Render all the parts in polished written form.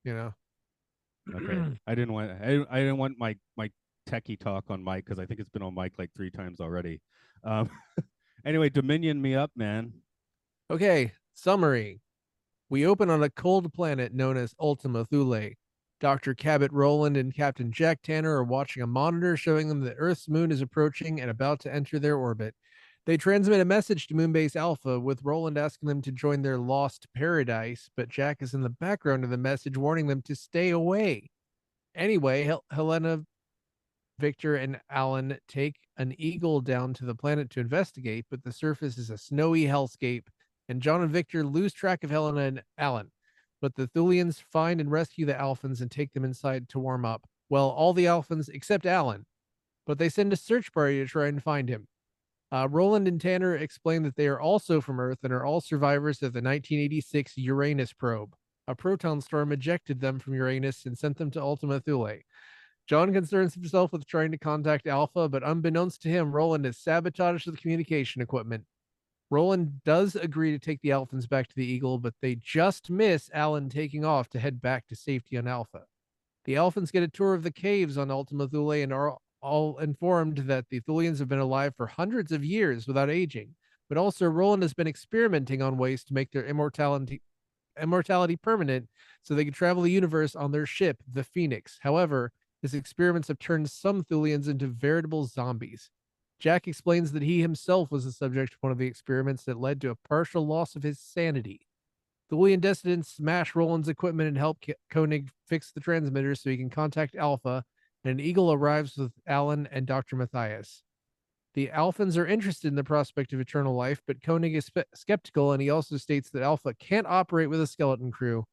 you know. Okay. I didn't want my techie talk on mic because I think it's been on mic like 3 times already. Um, anyway, Dominion me up, man. Okay, summary. We open on a cold planet known as Ultima Thule. Dr. Cabot Rowland and Captain Jack Tanner are watching a monitor showing them that Earth's moon is approaching and about to enter their orbit. They transmit a message to Moonbase Alpha, with Rowland asking them to join their lost paradise, but Jack is in the background of the message warning them to stay away. Anyway, Helena, Victor, and Alan take an eagle down to the planet to investigate, but the surface is a snowy hellscape, and John and Victor lose track of Helena and Alan. But the Thulians find and rescue the Alphans and take them inside to warm up. Well, all the Alphans except Alan, but they send a search party to try and find him. Roland and Tanner explain that they are also from Earth and are all survivors of the 1986 Uranus probe. A proton storm ejected them from Uranus and sent them to Ultima Thule. John concerns himself with trying to contact Alpha, but unbeknownst to him, Roland has sabotaged the communication equipment. Roland does agree to take the Alphans back to the Eagle, but they just miss Alan taking off to head back to safety on Alpha. The Alphans get a tour of the caves on Ultima Thule and are all informed that the Thulians have been alive for hundreds of years without aging, but also Roland has been experimenting on ways to make their immortality permanent so they can travel the universe on their ship, the Phoenix. However, his experiments have turned some Thulians into veritable zombies. Jack explains that he himself was the subject of one of the experiments that led to a partial loss of his sanity. Thulian dissidents smash Roland's equipment and help Koenig fix the transmitter so he can contact Alpha, and an eagle arrives with Alan and Dr. Matthias. The Alphans are interested in the prospect of eternal life, but Koenig is skeptical, and he also states that Alpha can't operate with a skeleton crew.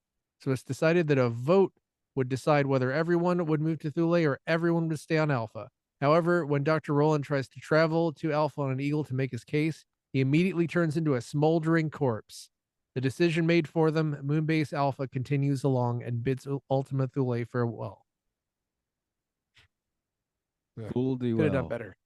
So it's decided that a vote would decide whether everyone would move to Thule or everyone would stay on Alpha. However, when Dr. Roland tries to travel to Alpha on an eagle to make his case, he immediately turns into a smoldering corpse. The decision made for them, Moonbase Alpha continues along and bids Ultima Thule farewell. Fool thee Could have done well. better.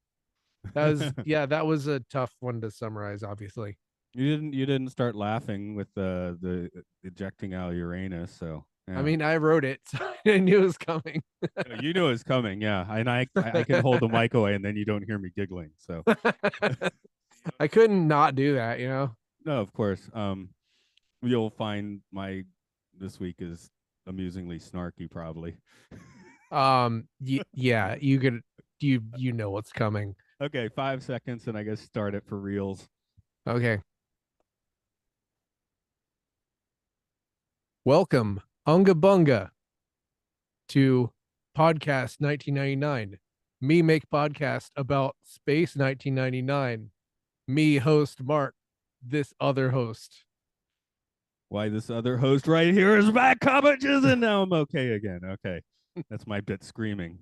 That was a tough one to summarize, obviously. You didn't start laughing with the ejecting out of Uranus, so I yeah. mean, I wrote it, so I knew it was coming. No, you knew it was coming, yeah. And I can hold the mic away and then you don't hear me giggling. So I couldn't not do that, you know. no, of course. You'll find my this week is amusingly snarky, probably. Yeah, you know what's coming. Okay, 5 seconds and I guess start it for reals. Okay. Welcome, Unga Bunga, to Podcast 1999. Me make podcast about space 1999. Me host Mark, this other host. Why this other host right here is back commentaries and now I'm okay again. Okay. That's my bit screaming.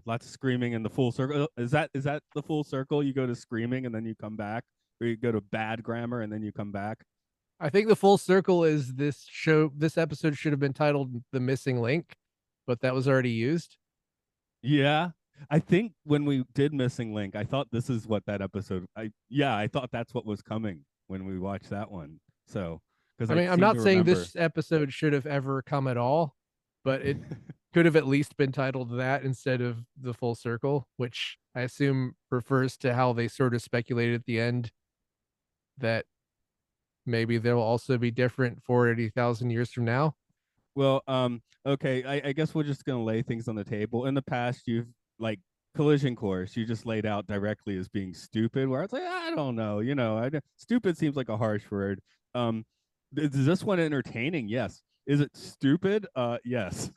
Lots of screaming in the full circle. Is that the full circle? You go to screaming and then you come back, or you go to bad grammar and then you come back. I think the full circle is this episode should have been titled The Missing Link, but that was already used. Yeah, I think when we did Missing Link, I thought this is what that episode. I thought that's what was coming when we watched that one. So because I I mean, I'm seem not to saying remember. this episode should have ever come at all, but it could have at least been titled that instead of The Full Circle, which I assume refers to how they sort of speculated at the end that maybe they'll also be different 40,000 years from now. Well, okay. I guess we're just gonna lay things on the table. In the past, you've like collision course. You just laid out directly as being stupid. Where I was like, I don't know. Stupid seems like a harsh word. Um, is this one entertaining? Yes. Is it stupid? Yes.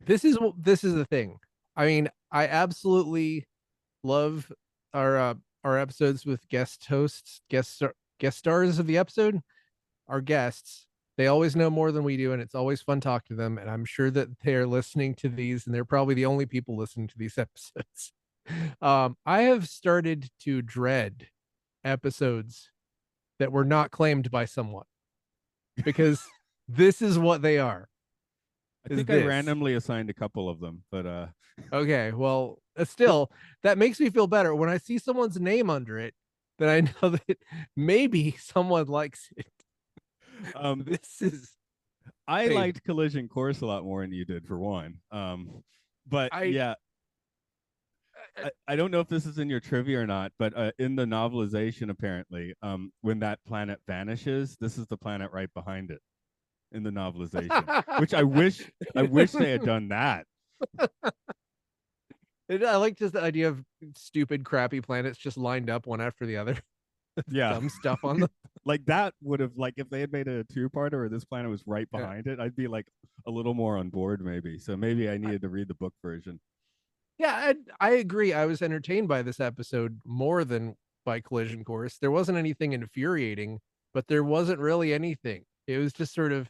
This is the thing. I mean, I absolutely love our episodes with guest hosts, guest stars of the episode, our guests. They always know more than we do, and it's always fun talking to them. And I'm sure that they're listening to these, and they're probably the only people listening to these episodes. I have started to dread episodes that were not claimed by someone because this is what they are. I Is think I this randomly assigned a couple of them, but okay? Well, still, that makes me feel better when I see someone's name under it. Then I know that maybe someone likes it. um, This is I Hey, liked Collision Course a lot more than you did, for one. But I yeah, I don't know if this is in your trivia or not, but in the novelization, apparently, when that planet vanishes, this is the planet right behind it in the novelization. Which I wish they had done that. I like just the idea of stupid, crappy planets just lined up one after the other. Yeah, Dumb stuff on them. like that would have, like, if they had made it a two-parter or this planet was right Yeah. behind it, I'd be like a little more on board maybe. So maybe I needed to read the book version. Yeah, I agree. I was entertained by this episode more than by Collision Course. There wasn't anything infuriating, but there wasn't really anything. It was just sort of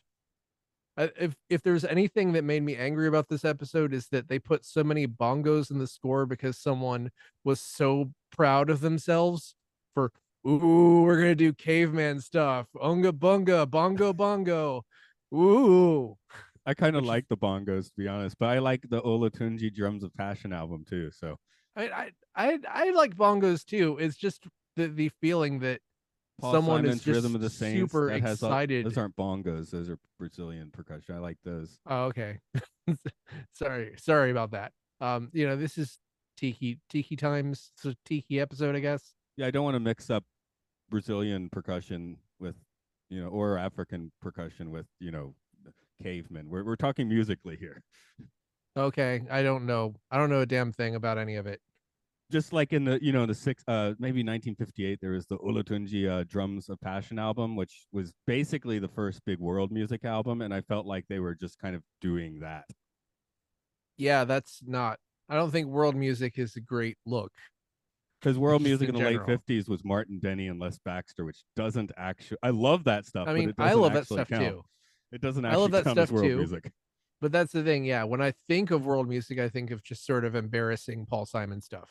if there's anything that made me angry about this episode is that they put so many bongos in the score because someone was so proud of themselves for ooh, we're gonna do caveman stuff. Unga bunga, bongo bongo. Ooh. I kind of Which is like the bongos, to be honest, but I like the Olatunji Drums of Passion album too. So I like bongos too. It's just the feeling that Paul someone is Simon's Rhythm just of the Saints, super that has all, those excited. aren't bongos, those are Brazilian percussion. I like those. Oh, okay. Sorry about that. This is tiki times, so tiki episode, I guess. Yeah, I don't want to mix up Brazilian percussion with, or African percussion with, cavemen. We're talking musically here. Okay, I don't know. I don't know a damn thing about any of it. Just like in the, the six, maybe 1958, there was the Olatunji Drums of Passion album, which was basically the first big world music album, and I felt like they were just kind of doing that. Yeah, that's not. I don't think world music is a great look, Because world just music in in the late general. 50s was Martin Denny and Les Baxter, which doesn't actually, I love that stuff, I but mean, it I doesn't love that actually stuff count. too. It doesn't I love actually that count as stuff world too. music. But that's the thing. Yeah, when I think of world music, I think of just sort of embarrassing Paul Simon stuff.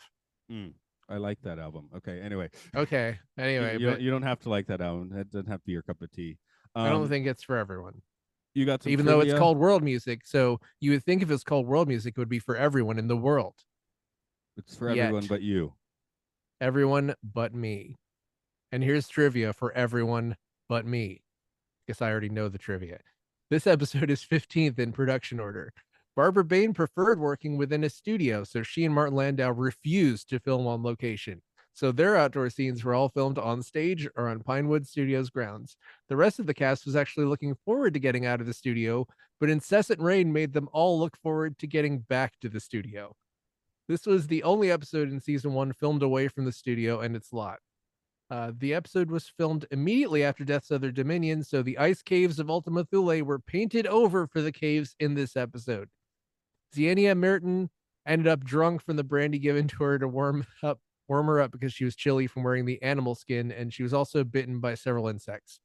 Mm, I like that album. Okay, anyway, Okay. Anyway, but you don't have to like that album. That doesn't have to be your cup of tea. I don't Um, think it's for everyone. you got some Even though it's trivia. called world music, so you would think if it's called world music, it would be for everyone in the world. It's for everyone Yet, but you. everyone but me. And here's trivia for everyone but me. Guess I already know the trivia. This episode is 15th in production order. Barbara Bain preferred working within a studio, so she and Martin Landau refused to film on location. So their outdoor scenes were all filmed on stage or on Pinewood Studios grounds. The rest of the cast was actually looking forward to getting out of the studio, but incessant rain made them all look forward to getting back to the studio. This was the only episode in season one filmed away from the studio and its lot. The episode was filmed immediately after Death's Other Dominion, so the ice caves of Ultima Thule were painted over for the caves in this episode. Xenia Merton ended up drunk from the brandy given to her to warm her up because she was chilly from wearing the animal skin, and she was also bitten by several insects.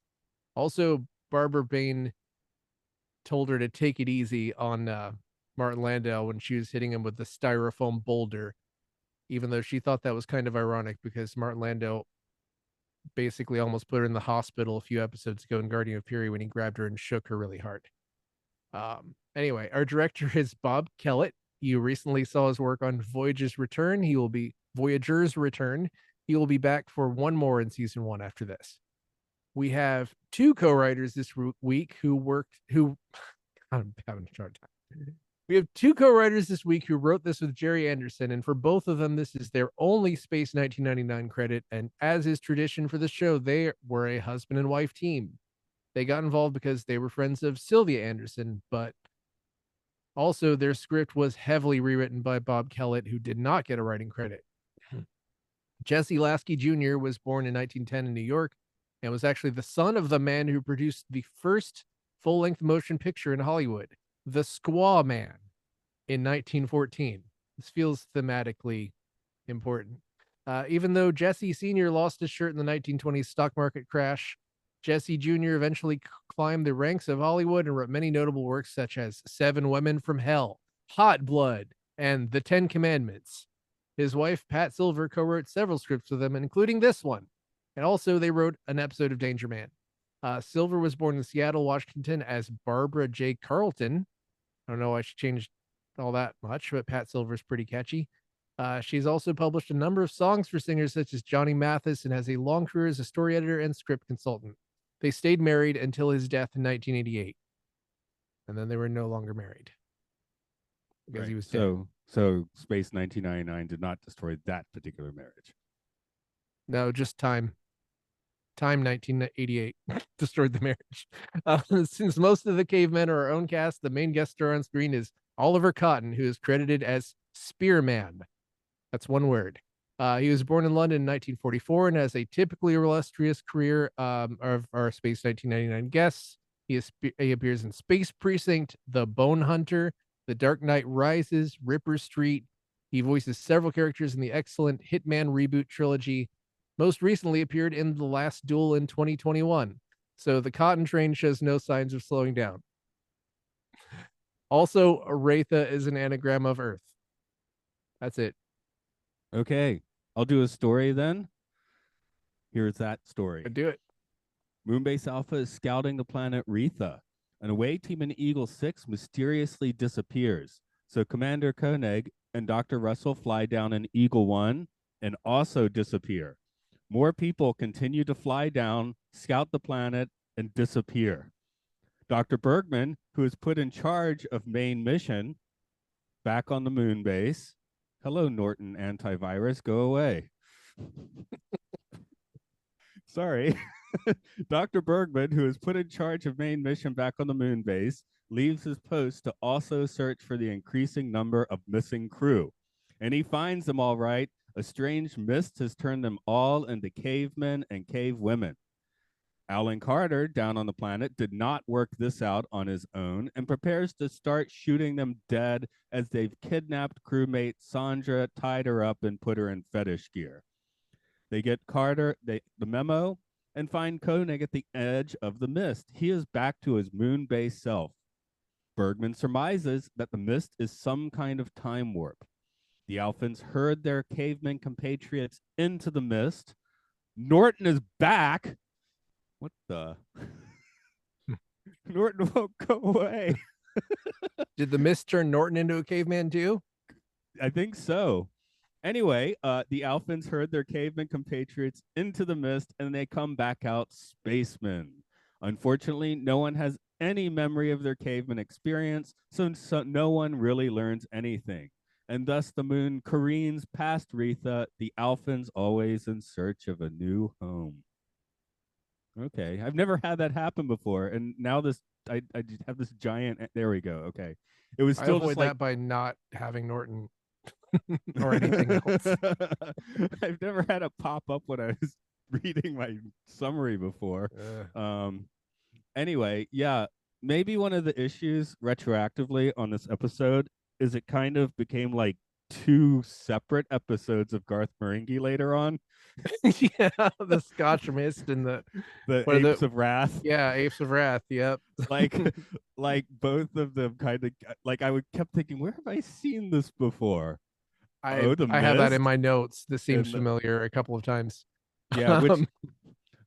Also, Barbara Bain told her to take it easy on Martin Landau when she was hitting him with the styrofoam boulder, even though she thought that was kind of ironic because Martin Landau basically almost put her in the hospital a few episodes ago in Guardian of Fury when he grabbed her and shook her really hard. Anyway, our director is Bob Kellett. You recently saw his work on Voyager's Return. He will be Voyager's Return. He will be back for one more in season one after this. We have two co-writers this week who I'm having a hard time. We have two co-writers this week who wrote this with Jerry Anderson, and for both of them, this is their only Space 1999 credit. And as is tradition for the show, they were a husband and wife team. They got involved because they were friends of Sylvia Anderson, but also their script was heavily rewritten by Bob Kellett, who did not get a writing credit. Jesse Lasky Jr. was born in 1910 in New York and was actually the son of the man who produced the first full-length motion picture in Hollywood, The Squaw Man, in 1914. This feels thematically important. Even though Jesse Sr. lost his shirt in the 1920s stock market crash, Jesse Jr. eventually climbed the ranks of Hollywood and wrote many notable works such as Seven Women from Hell, Hot Blood, and The Ten Commandments. His wife, Pat Silver, co-wrote several scripts with him, including this one. And also, they wrote an episode of Danger Man. Silver was born in Seattle, Washington, as Barbara J. Carlton. I don't know why she changed all that much, but Pat Silver's pretty catchy. She's also published a number of songs for singers such as Johnny Mathis and has a long career as a story editor and script consultant. They stayed married until his death in 1988. and then they were no longer married because he Right. was dead. So Space 1999 did not destroy that particular marriage. No, just time. Time 1988 destroyed the marriage. Since most of the cavemen are our own cast, the main guest star on screen is Oliver Cotton, who is credited as Spearman. That's one word. He was born in London in 1944 and has a typically illustrious career of our Space 1999 guests. He appears in Space Precinct, The Bone Hunter, The Dark Knight Rises, Ripper Street. He voices several characters in the excellent Hitman reboot trilogy. Most recently appeared in The Last Duel in 2021. So the Cotton Train shows no signs of slowing down. Also, Aretha is an anagram of Earth. That's it. Okay. I'll do a story then. Here's that story. Do it. Moonbase Alpha is scouting the planet Retha. An away team in Eagle 6 mysteriously disappears. So Commander Koenig and Dr. Russell fly down in Eagle 1 and also disappear. More people continue to fly down, scout the planet, and disappear. Dr. Bergman, who is put in charge of main mission, back on the moon base. Hello, Norton antivirus, go away. Sorry. Dr. Bergman, who is put in charge of main mission back on the moon base, leaves his post to also search for the increasing number of missing crew. And he finds them all right. A strange mist has turned them all into cavemen and cave women. Alan Carter, down on the planet, did not work this out on his own and prepares to start shooting them dead as they've kidnapped crewmate Sandra, tied her up, and put her in fetish gear. They get Carter the memo and find Koenig at the edge of the mist. He is back to his moon-based self. Bergman surmises that the mist is some kind of time warp. The Alphans herd their caveman compatriots into the mist. Norton is back. What the? Norton won't go away. Did the mist turn Norton into a caveman too? I think so. Anyway, the Alphans herd their caveman compatriots into the mist and they come back out spacemen. Unfortunately, no one has any memory of their caveman experience, so no one really learns anything. And thus the moon careens past Retha, the Alphans always in search of a new home. Okay, I've never had that happen before, and now I have this giant. There we go. Okay, it was I still avoid just like that by not having Norton or anything else. I've never had it pop up when I was reading my summary before. Anyway, yeah, maybe one of the issues retroactively on this episode is it kind of became like two separate episodes of Garth Marenghi later on. Yeah, the Scotch Mist and the Apes of Wrath. Yeah, Apes of Wrath. Yep. like like both of them kind of like I would kept thinking, where have I seen this before? I have that in my notes. This seems familiar a couple of times. Yeah, which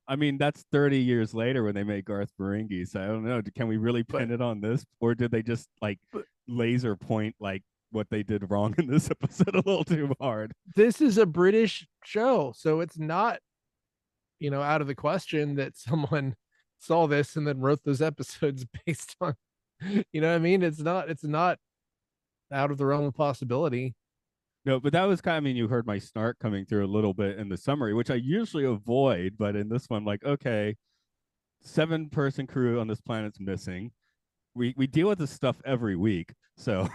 I mean, that's 30 years later when they made Garth Marenghi. So I don't know. Can we really pin it on this, or did they just like laser point like what they did wrong in this episode a little too hard? This is a British show, so it's not, out of the question that someone saw this and then wrote those episodes based on, what I mean? It's not out of the realm of possibility. No, but that was kind of, I mean, you heard my snark coming through a little bit in the summary, which I usually avoid, but in this one, like, okay, 7-person crew on this planet's missing. We deal with this stuff every week, so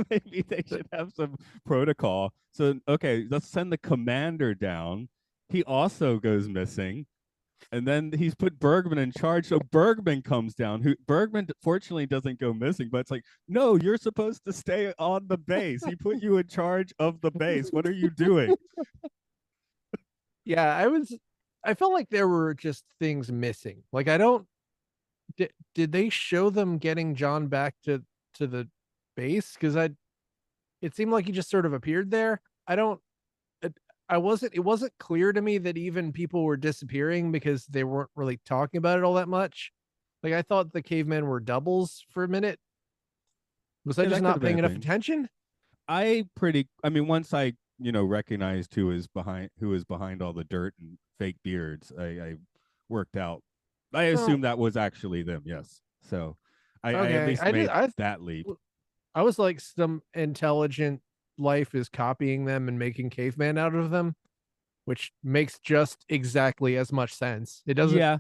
maybe they should have some protocol. So, okay, let's send the commander down. He also goes missing. And then he's put Bergman in charge. So Bergman comes down. Bergman fortunately doesn't go missing, but it's like, no, you're supposed to stay on the base. He put you in charge of the base. What are you doing? Yeah, I felt like there were just things missing. Like did they show them getting John back to the base? Because it seemed like he just sort of appeared there. It wasn't clear to me that even people were disappearing because they weren't really talking about it all that much. Like I thought the cavemen were doubles for a minute. Was I just not paying enough attention? I mean, once I, recognized who was behind all the dirt and fake beards, I worked out. I assume that was actually them, yes. So I at Okay, least made that leap. I was like some intelligent life is copying them and making caveman out of them, which makes just exactly as much sense. It doesn't Yeah.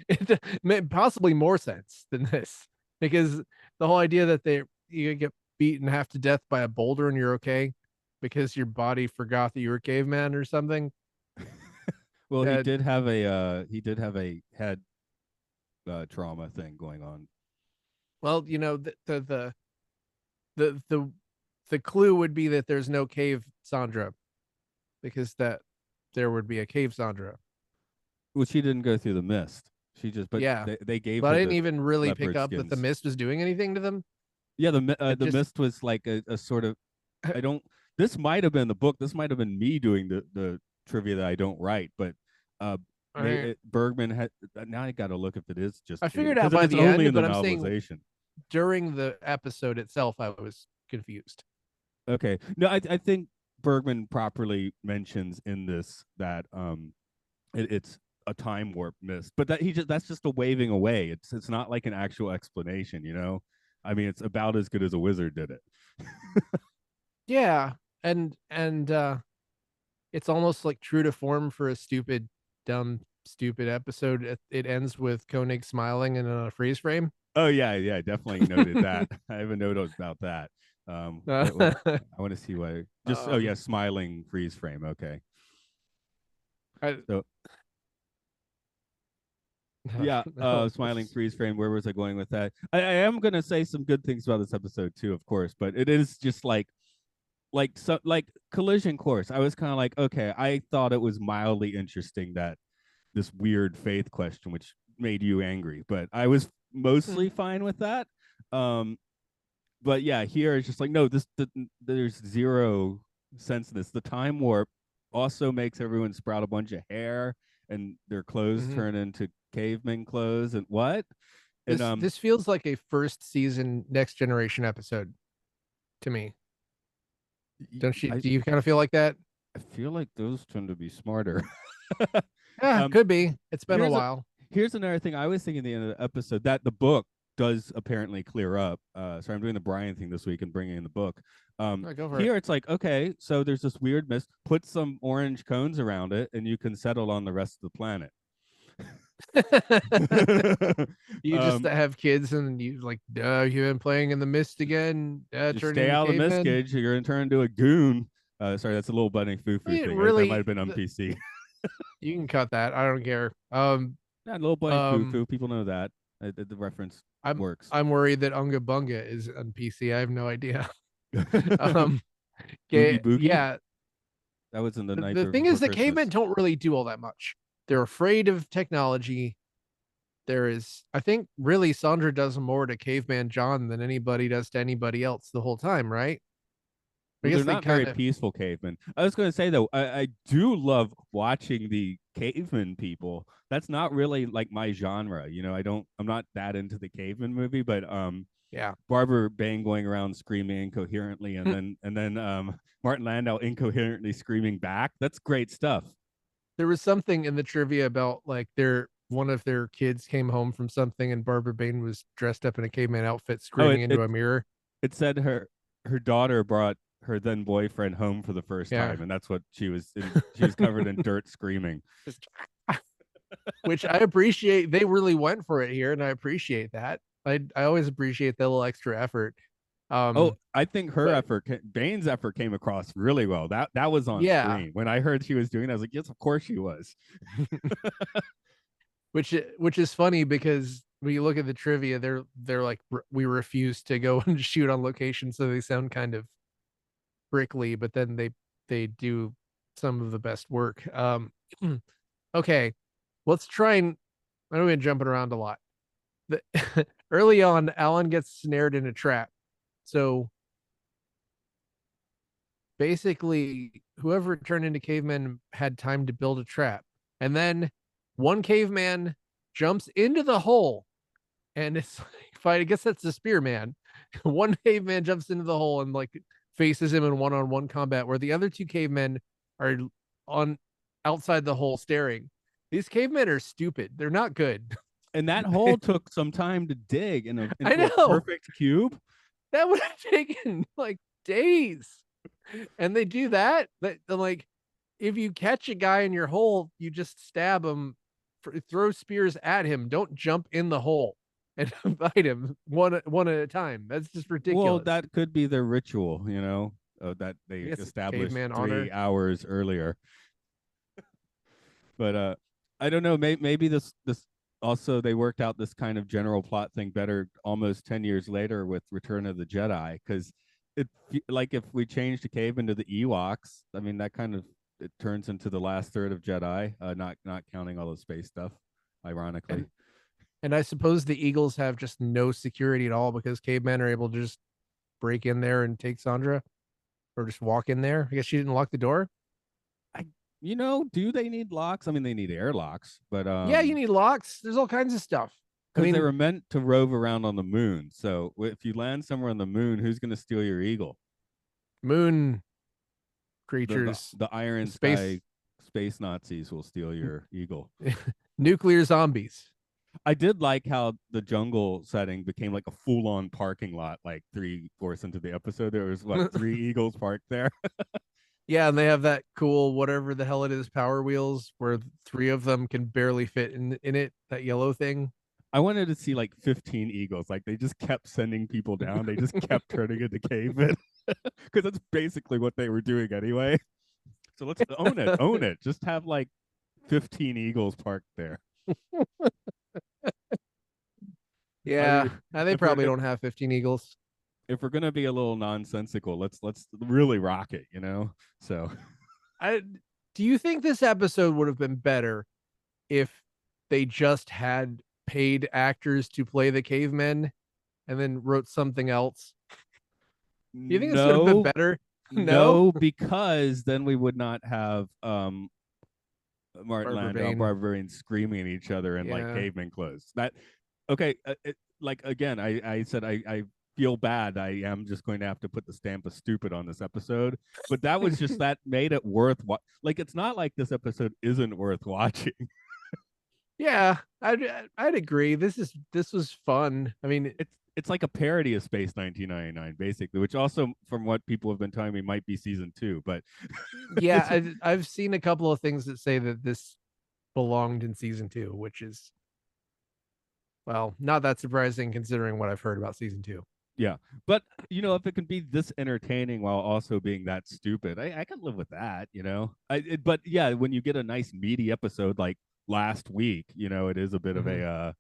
it possibly more sense than this because the whole idea that you get beaten half to death by a boulder and you're okay because your body forgot that you were caveman or something. Well, Uh, he did have a head trauma thing going on. well, you know the the the clue would be that there's no cave Sandra because that there would be a cave Sandra. Well, she didn't go through the mist. She just, but Yeah, they gave but I her didn't the even really pick leopard up that the skins. mist was doing anything to them. Yeah, It the just mist was like a sort of, I don't. This might have been the book. This might have been me doing the trivia that I don't write, but uh, Bergman had. Now I got to look if it is just I figured out because if by it's the only end, in the but I'm saying novelization. during the episode itself, I was confused. Okay, no, I think Bergman properly mentions in this that it's a time warp mist, but that he just that's just a waving away. It's not like an actual explanation, you know. I mean, it's about as good as a wizard did it. Yeah, it's almost like true to form for a dumb, stupid episode. It ends with Koenig smiling in a freeze frame. Oh yeah, yeah, definitely noted that. I have a note about that. What I want to see why. Just oh yeah, um, smiling freeze frame. Okay, I, so yeah, smiling freeze frame. Where was I going with that? I am gonna say some good things about this episode too, of course, but it is just like collision course. I was kind of like, okay, I thought it was mildly interesting that this weird faith question, which made you angry, but I was mostly fine with that. Um, but yeah, here it's just like no, there's zero sense in this. The time warp also makes everyone sprout a bunch of hair and their clothes Mhm. turn into caveman clothes and what? And This feels like a first season Next Generation episode to me. Don't you? I Do you kind of feel like that? I feel like those tend to be smarter. Yeah, um, could be. It's been a here's a while. here's another thing I was thinking at the end of the episode that the book does apparently clear up. So I'm doing the Brian thing this week and bringing in the book. All right, go for it. Here it's like, okay, so there's this weird mist. Put some orange cones around it, and you can settle on the rest of the planet. You just um, have kids and you like, you been playing in the mist again, just turning stay into out of the mist cavemen. cage. You're gonna turn into a goon. Sorry, that's a little budding I foo-foo mean, thing. That might have really, been on PC. you can cut that. I don't care. Not a little budding Um, foo-foo. People know that. The reference I'm works. I'm worried that Unga Bunga is on PC. I have no idea. Oogie um, okay, Boogie. yeah. That was in the night The thing before is that cavemen Christmas. don't really do all that much. They're afraid of technology. There is, I think, really Sandra does more to caveman John than anybody does to anybody else the whole time, right? I Well, they're guess they not kind very of. peaceful cavemen. I was going to say though, I do love watching the caveman people. That's not really like my genre. You know, I'm not that into the caveman movie, but Yeah. Barbara Bain going around screaming incoherently, and then Martin Landau incoherently screaming back. That's great stuff. There was something in the trivia about like one of their kids came home from something and Barbara Bain was dressed up in a caveman outfit Oh, screaming into a mirror. it said her daughter brought her then boyfriend home for the first Yeah. time, and that's what she was in. She was covered in dirt, screaming. Which I appreciate. They really went for it here, and I appreciate that. I always appreciate that little extra effort. Oh, Um, I think her but effort, Bane's effort, came across really well. That was on yeah, screen when I heard she was doing. It, I was like, yes, of course she was. which is funny because when you look at the trivia, they're like we refuse to go and shoot on location, so they sound kind of prickly, but then they do some of the best work. Okay, let's try and I know we're jumping around a lot. The, early on, Alan gets snared in a trap. So basically, whoever turned into cavemen had time to build a trap. And then one caveman jumps into the hole. And it's like, I guess that's the spearman. One caveman jumps into the hole and like faces him in one-on-one combat, where the other two cavemen are on outside the hole staring. These cavemen are stupid. They're not good. And that hole took some time to dig I into a know perfect cube. that would have taken like days. And they do that. But like, if you catch a guy in your hole, you just stab him, throw spears at him. Don't jump in the hole and fight him one at a time. That's just Well, ridiculous. that could be their ritual, that I they guess it's established caveman 3 honor. hours earlier. But I don't know. Maybe this also they worked out this kind of general plot thing better almost 10 years later with Return of the Jedi, because it like if we change the cave into the Ewoks, I mean that kind of it turns into the last third of Jedi, not counting all the space stuff, ironically. And and I suppose the Eagles have just no security at all because cavemen are able to just break in there and take Sandra or just walk in there. I guess she didn't lock the door. I do they need locks? I mean, they need airlocks, but Yeah, you need locks. There's all kinds of stuff. I because they mean, were meant to rove around on the moon. So if you land somewhere on the moon, who's going to steal your eagle? moon The, the creatures, the Iron space, Sky space Nazis will steal your eagle. nuclear zombies. I did like how the jungle setting became like a full-on parking lot. Like 3/4 into the episode, there was what 3 eagles parked there. Yeah, and they have that cool whatever the hell it is power wheels where three of them can barely fit in it. That yellow thing. I wanted to see like 15 eagles. Like they just kept sending people down. They just kept turning into cavemen because that's basically what they were doing anyway. So let's own it. Own it. Just have like 15 eagles parked there. I Yeah, mean, they if we're probably don't have 15 eagles. if we're gonna be a little nonsensical, let's really rock it. So I do you think this episode would have been better if they just had paid actors to play the cavemen and then wrote something else? Do you think this would have been no, better? No? no, because then we would not have Martin Barbara Landau, Bain. Barbara Bain screaming at each other in like Yeah. caveman clothes. That okay? Like again, I said I feel bad. I am just going to have to put the stamp of stupid on this episode, but that was just that made it worth like it's not like this episode isn't worth watching. Yeah, I'd agree. This was fun. I mean, It's like a parody of Space 1999, basically, which also, from what people have been telling me, might be season 2. But yeah, this, I've seen a couple of things that say that this belonged in season 2, which is well, not that surprising considering what I've heard about season 2. yeah. But if it can be this entertaining while also being that stupid, I can live with that. But yeah, when you get a nice meaty episode like last week, it is a bit of Mhm.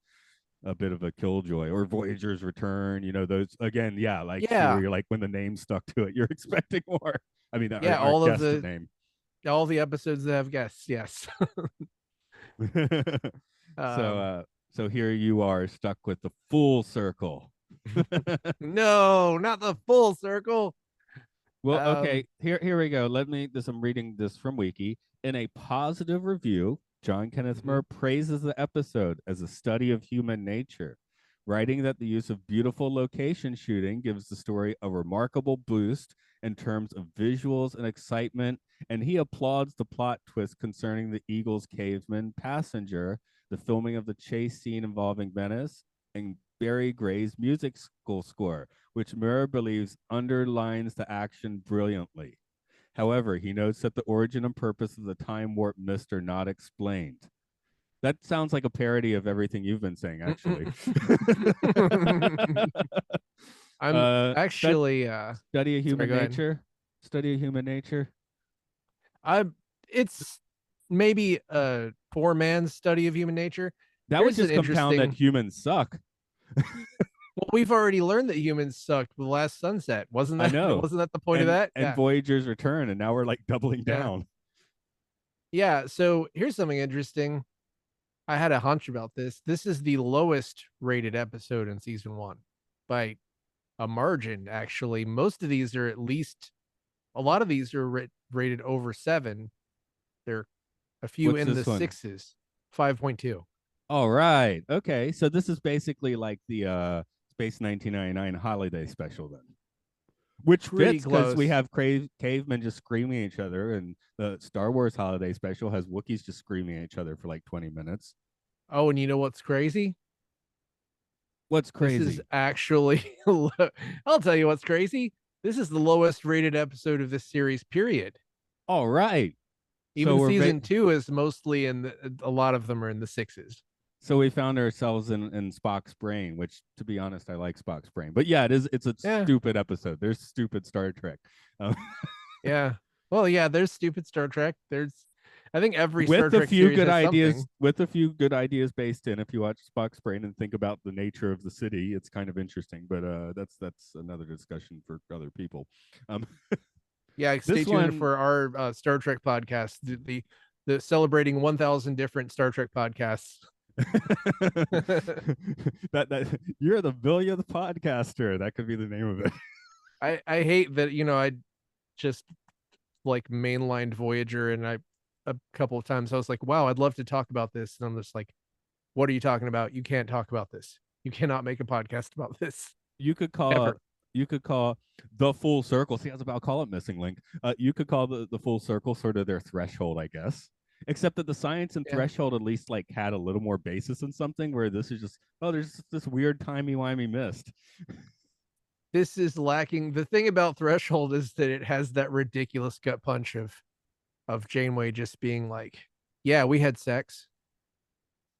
a bit of a killjoy, or Voyager's Return. Those again, yeah, like Yeah, here, you're like when the name stuck to it, you're expecting more. I mean, yeah, our guested name. all the episodes that have guests, yes. so um, so here you are stuck with the full circle. no, not the full circle. Well, okay, Um, here we go. I'm reading this from Wiki. In a positive review, John Kenneth mhm. Murr praises the episode as a study of human nature, writing that the use of beautiful location shooting gives the story a remarkable boost in terms of visuals and excitement, and he applauds the plot twist concerning the Eagles caveman passenger, the filming of the chase scene involving Venice, and Barry Gray's music score, which Murr believes underlines the action brilliantly. However, he notes that the origin and purpose of the time warp mist are not explained. That sounds like a parody of everything you've been saying, actually. I'm Stud- actually study of sorry, human go ahead. nature. Study of human nature. I it's maybe a poor man's study of human nature. That would Here's an just compound that interesting humans suck. well, we've already learned that humans sucked with the last sunset. Wasn't I that know. wasn't that the point of And that? and Yeah. Voyager's return, and now we're like doubling Yeah. down. Yeah. So here's something interesting. I had a hunch about this. This is the lowest rated episode in season 1 by a margin, actually. Most of these are at least a lot of these are rated over 7. They're a few What's in the this one? sixes. 5.2. All right. Okay. So this is basically like the Space 1999 holiday special then. Which Pretty fits because we close. have cavemen just screaming at each other, and the Star Wars holiday special has Wookiees just screaming at each other for like 20 minutes. Oh, and you know what's crazy? What's This is crazy? actually, I'll tell you what's crazy. This is the lowest rated episode of this series, period. All right. So Even we're season two is mostly a lot of them are in the sixes. so we found ourselves in Spock's brain, which, to be honest, I like Spock's brain. But yeah, it is. It's a Yeah. stupid episode. There's stupid Star Trek. Um, Yeah. Well, yeah, there's stupid Star Trek. I think every Star Trek series has something. with a few good ideas based in. If you watch Spock's brain and think about the nature of the city, it's kind of interesting. But that's another discussion for other people. Um, Yeah, stay this tuned one for our Star Trek podcast, the celebrating 1,000 different Star Trek podcasts. that you're the millionth podcaster. That could be the name of it. I hate that, I just like mainlined Voyager, and I a couple of times I was like, wow, I'd love to talk about this. And I'm just like, what are you talking about? You can't talk about this. You cannot make a podcast about this You could call ever. you could call the full circle. See, I was about to call it missing link. You could call the full circle sort of their threshold, I guess. Except that the science and Yeah. threshold at least like had a little more basis in something, where this is just, oh, there's this weird timey-wimey mist. This is lacking. The thing about Threshold is that it has that ridiculous gut punch of Janeway just being like, "Yeah, we had sex."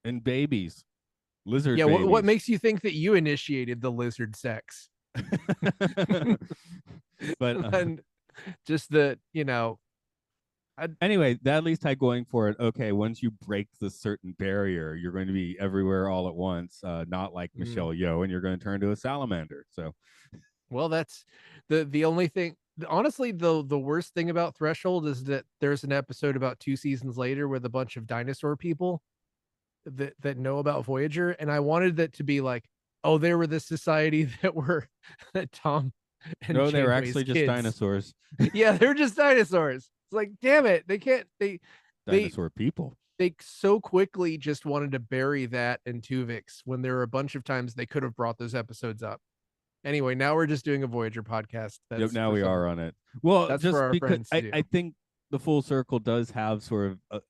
And babies, lizard Yeah, what babies. makes you think that you initiated the lizard sex? But And just the, I, anyway, that at least had going for it. Okay, once you break the certain barrier, you're going to be everywhere all at once, not like mm, Michelle Yeoh, and you're going to turn to a salamander. So well, that's the only thing. Honestly, the worst thing about Threshold is that there's an episode about 2 seasons later with a bunch of dinosaur people that know about Voyager, and I wanted that to be like, oh, they were the society that were Tom and no, they were Janeway's actually just kids. dinosaurs, Yeah, they're just dinosaurs. It's like, damn it, they can't. They dinosaur people. they so quickly just wanted to bury that in Tuvix when there were a bunch of times they could have brought those episodes up. Anyway, now we're just doing a Voyager podcast. Yep, That's now for we some. are on it. Well, That's for just our because friends to do. I think the full circle does have sort of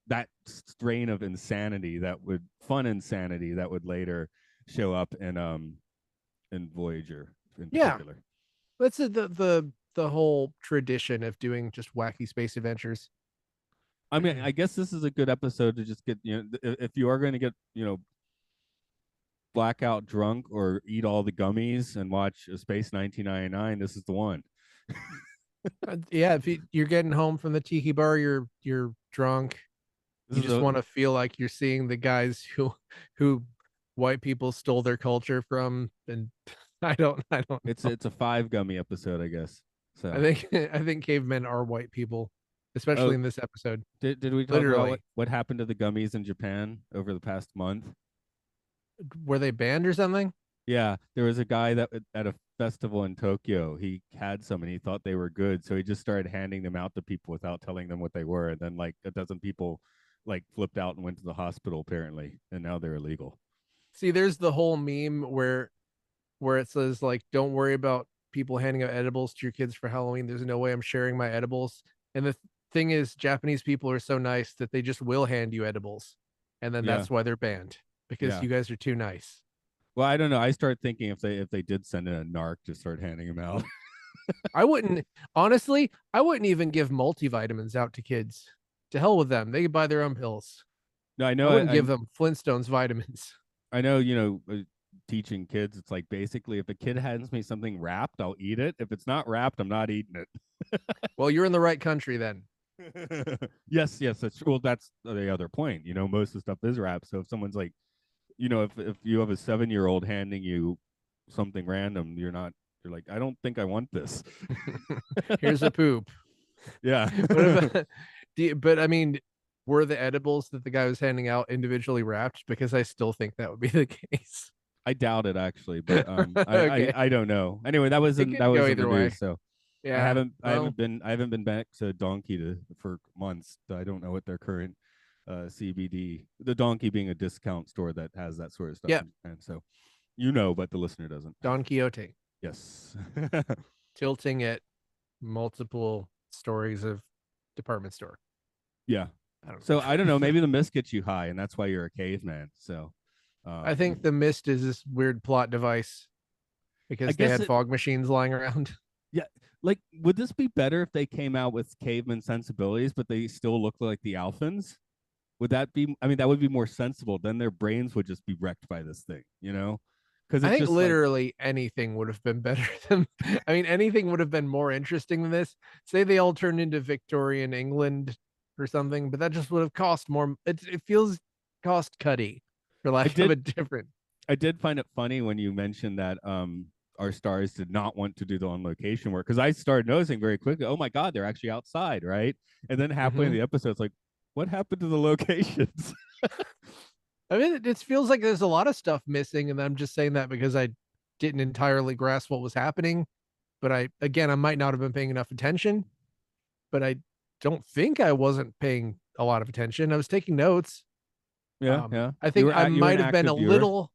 that strain of insanity that would fun insanity that would later show up in Voyager in Yeah, particular. that's the whole tradition of doing just wacky space adventures. I mean, I guess this is a good episode to just get, if you are going to get, blackout drunk or eat all the gummies and watch a Space 1999, this is the one. Yeah, if you're getting home from the tiki bar, you're drunk. This You is just a want to feel like you're seeing the guys who white people stole their culture from, and I don't know. it's a 5 gummy episode, I guess. I So, think I think cavemen are white people, especially oh, in this episode. did we talk about Literally, what happened to the gummies in Japan over the past month? were they banned or something? Yeah, there was a guy that at a festival in Tokyo, he had some and he thought they were good, so he just started handing them out to people without telling them what they were, and then like a dozen people like flipped out and went to the hospital apparently, and now they're illegal. See, there's the whole meme where it says like, "Don't worry about people handing out edibles to your kids for Halloween. There's no way I'm sharing my edibles." And the thing is, Japanese people are so nice that they just will hand you edibles, and then Yeah, that's why they're banned because yeah. you guys are too nice. Well, I don't know. I start thinking if they did send in a narc to start handing them out. I wouldn't honestly. I wouldn't even give multivitamins out to kids. To hell with them. They could buy their own pills. No, I I know. wouldn't give them Flintstones vitamins. I know. Teaching kids, it's like basically if a kid hands me something wrapped, I'll eat it. If it's not wrapped, I'm not eating it. Well, you're in the right country then. Yes, yes, that's true. Well, that's the other point. Most of the stuff is wrapped. So if someone's like, if you have a 7-year-old handing you something random, you're like, I don't think I want this. Here's a poop. Yeah. What about, but I mean, were the edibles that the guy was handing out individually wrapped? Because I still think that would be the case. I doubt it actually, but Okay. I don't know. Anyway, It that could was go in the either way. news, so Yeah. Well, I haven't been back to Donkey for months. I don't know what their current CBD, the Donkey being a discount store that has that sort of stuff yeah. in Japan. So but the listener doesn't. Don Quixote Yes. tilting at multiple stories of department store. Yeah. I don't So I don't know. know. Maybe the mist gets you high, and that's why you're a caveman. So, I think um, the mist is this weird plot device I because they guess had it. fog machines lying around. Yeah, like would this be better if they came out with caveman sensibilities, but they still look like the Alphans? Would that be? I mean, that would be more sensible. Then their brains would just be wrecked by this thing, you know? Because I it's think just like literally anything would have been better than. I mean, anything would have been more interesting than this. Say they all turned into Victorian England or something, but that just would have cost more. It feels cost cutty, for I lack of did. a different. I did find it funny when you mentioned that our stars did not want to do the on location work because I started noticing very quickly. Oh my God, they're actually outside, right? And then halfway in Mm-hmm. the episode, it's like, what happened to the locations? I mean, it feels like there's a lot of stuff missing, and I'm just saying that because I didn't entirely grasp what was happening. But I might not have been paying enough attention, but I don't think I wasn't paying a lot of attention. I was taking notes. Yeah, yeah. I think You were an active viewer.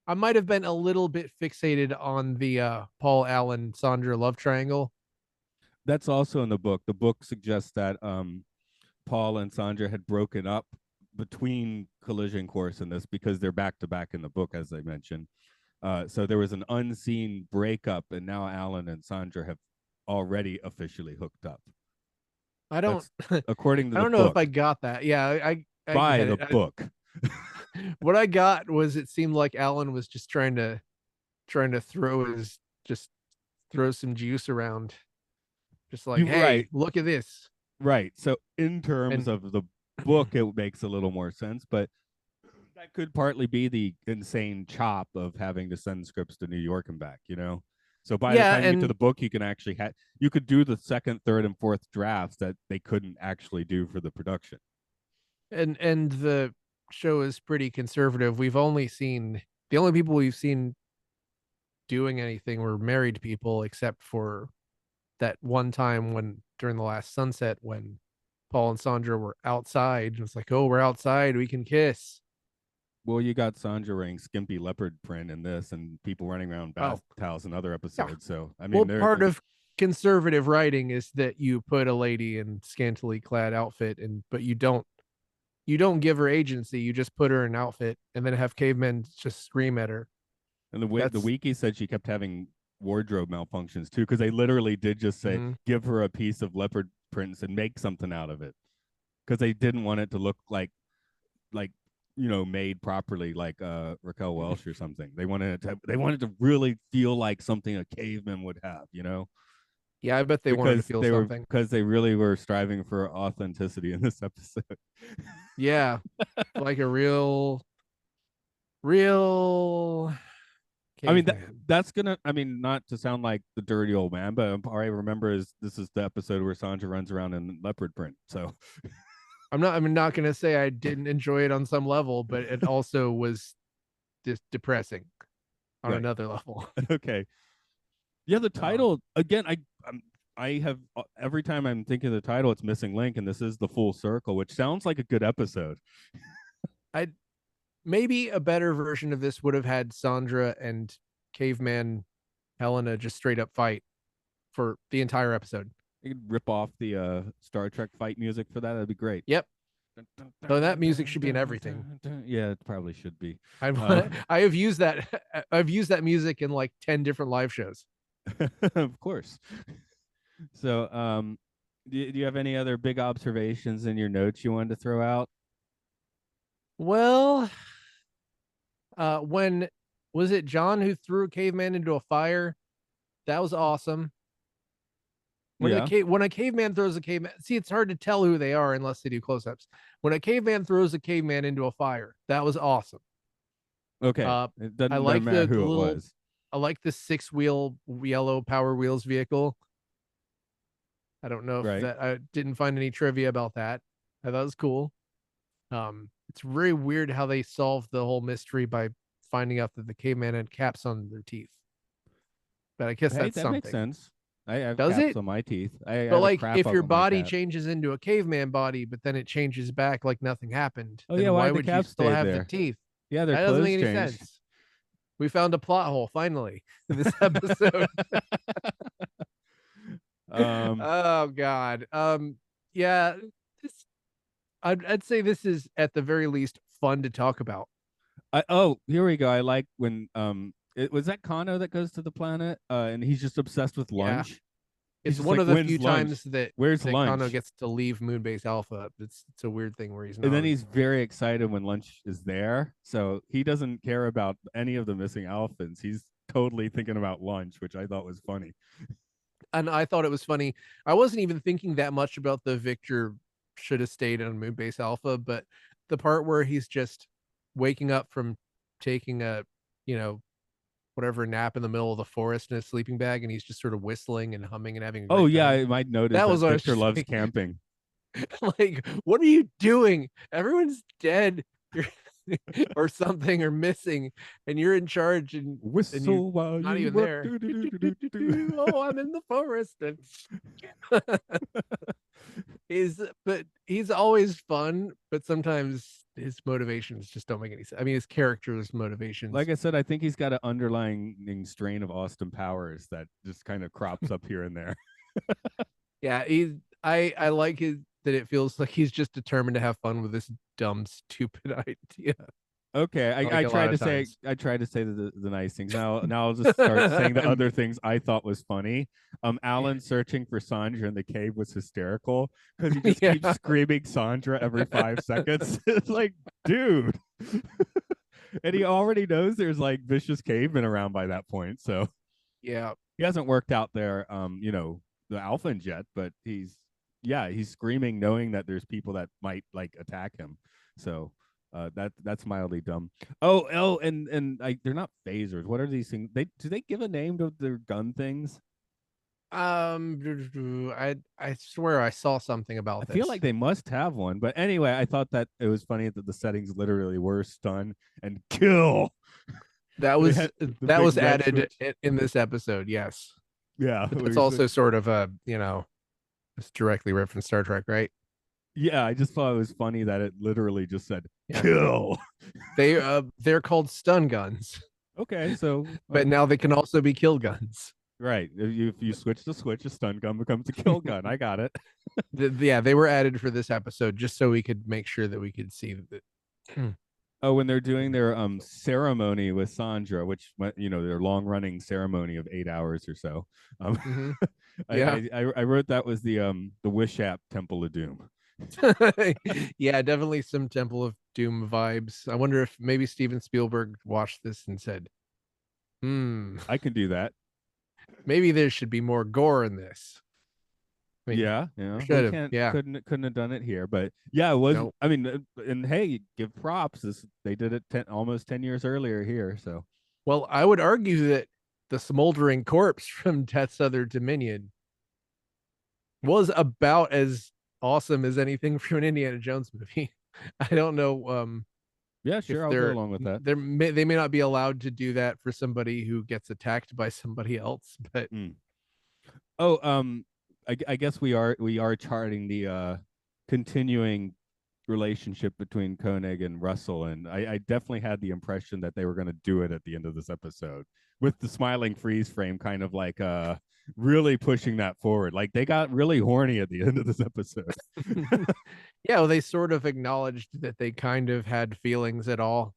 I might have been a little bit fixated on the Paul Allen Sandra love triangle. That's also in the book. The book suggests that Paul and Sandra had broken up between Collision Course and this because they're back to back in the book, as I mentioned. So there was an unseen breakup, and now Alan and Sandra have already officially hooked up. I don't That's according to I the don't know if I book. got that. Yeah, I By get the it. book. What I got was it seemed like Alan was just trying to just throw some juice around, just like, You hey, right, look at this. right. So in terms And of the book, it makes a little more sense, but that could partly be the insane chop of having to send scripts to New York and back, you know? So by the yeah, time you get to and the book, you can actually you could do the second, third, and fourth drafts that they couldn't actually do for the production. and the show is pretty conservative. The only people we've seen doing anything were married people, except for that one time when during the last sunset when Paul and Sandra were outside. And it's like, oh, we're outside, we can kiss. Well, you got Sandra wearing skimpy leopard print in this, and people running around Oh, bath towels in other yeah. episodes. So I Well, mean, part of conservative writing is that you put a lady in scantily clad outfit, and but you don't give her agency. You just put her in outfit and then have cavemen just scream at her. and the That's wiki said she kept having wardrobe malfunctions too, because they literally did just say mhm. give her a piece of leopard prints and make something out of it, because they didn't want it to look like made properly, like Raquel Welch or something. They wanted to really feel like something a caveman would have, Yeah, I bet they wanted to feel something. because they really were striving for authenticity in this episode. Yeah, like a real I mean caveman. that's gonna. I mean, not to sound like the dirty old man, but all I remember is this is the episode where Sandra runs around in leopard print. So I'm not gonna say I didn't enjoy it on some level, but it also was just depressing on right, another level. okay, yeah. The Um, title again. I have every time I'm thinking of the title, it's missing link, and this is the full circle, which sounds like a good episode. I maybe a better version of this would have had Sandra and caveman Helena just straight up fight for the entire episode. You could rip off the Star Trek fight music for that. That'd be great. Yep. So that music should be in everything. Yeah, it probably should be. I have used that I've used that music in like 10 different live shows. Of course. So, do you have any other big observations in your notes you wanted to throw out? Well, when was it John who threw a caveman into a fire? That was awesome. Yeah. When a caveman throws a caveman, see, it's hard to tell who they are unless they do close-ups. When a caveman throws a caveman into a fire, that was awesome. Okay. Uh, It I doesn't like matter the who it little, was. I like the 6-wheel yellow Power Wheels vehicle. I don't know if Right. that I didn't find any trivia about that. I thought it was cool. It's very weird how they solved the whole mystery by finding out that the caveman had caps on their teeth. But I guess Hey, that's that makes something. sense. I have Does caps it? on my teeth. I But have a like crap if up your on my body cap. changes into a caveman body, but then it changes back like nothing happened, Oh yeah, then why why'd the would you cap still stay have the there? teeth? Yeah, their That doesn't clothes make any changed. sense. We found a plot hole finally in this episode. um, Oh God. Yeah. This, I'd say this is at the very least fun to talk about. Here we go. I like when it was that Kano that goes to the planet, and he's just obsessed with Yeah, lunch. He's it's just one like, of the when's few lunch? times that Where's Kano lunch? gets to leave Moonbase Alpha. It's a weird thing where he's And not then on. he's very excited when lunch is there. So he doesn't care about any of the missing elephants. He's totally thinking about lunch, which I thought was funny. And I thought it was funny. I wasn't even thinking that much about the Victor should have stayed on Moonbase Alpha, but the part where he's just waking up from taking a, you know, whatever nap in the middle of the forest in a sleeping bag, and he's just sort of whistling and humming and having a Oh great yeah, time. I might notice That that was what I was Victor just loves thinking. camping. Like, what are you doing? Everyone's dead. You're or something or missing, and you're in charge, and you're Whistle while not you even work. there. Do, do, do, do, do, do. Oh, I'm in the forest. And but he's always fun, but sometimes his motivations just don't make any sense. I mean, his character's Like motivations. I said, I think he's got an underlying strain of Austin Powers that just kind of crops up here and there. Yeah, I like his that it feels like he's just determined to have fun with this dumb, stupid idea. Okay, Like I a lot tried of to say times. the nice things. Now I'll just start saying the other things I thought was funny. Alan searching for Sandra in the cave was hysterical because he just keeps Yeah, screaming Sandra every 5 seconds. It's like, dude. And he already knows there's like vicious cavemen around by that point. So yeah. he hasn't worked out their the alpha yet, but he's screaming knowing that there's people that might like attack him. So that's mildly dumb. And like they're not phasers. What are these things? Do they give a name to their gun things? I swear I saw something I about feel this. like they must have one. But anyway, I thought that it was funny that the settings literally were stun and kill. That They was had the that big was red added switch. in this episode, yes. Yeah, But where that's he's like, also sort of it's directly ripped from Star Trek, right? yeah, I just thought it was funny that it literally just said Yeah. kill. They're called stun guns, Okay, so but now they can also be kill guns. right, if you switch the switch, a stun gun becomes a kill gun. I got it. Yeah, they were added for this episode just so we could make sure that we could see that. Oh, when they're doing their ceremony with Sandra, which their long running ceremony of 8 hours or so. Um, Mm-hmm. I, Yeah. I wrote that was the Wish app Temple of Doom. Yeah, definitely some Temple of Doom vibes. I wonder if maybe Steven Spielberg watched this and said, I can do that. maybe there should be more gore in this. I mean, Yeah, yeah. We should have. can't Yeah. couldn't have done it here, but yeah, it was. No. I mean, and hey, give props. They did it almost 10 years earlier here. So Well, I would argue that the smoldering corpse from Death's Other Dominion was about as awesome as anything from an Indiana Jones movie. I don't know yeah, if sure, I'll go along with that. they may not be allowed to do that for somebody who gets attacked by somebody else, but Mm. Oh, I guess we are charting the continuing relationship between Koenig and Russell, and I definitely had the impression that they were going to do it at the end of this episode with the smiling freeze frame, kind of like really pushing that forward. Like they got really horny at the end of this episode. yeah, well, they sort of acknowledged that they kind of had feelings at all,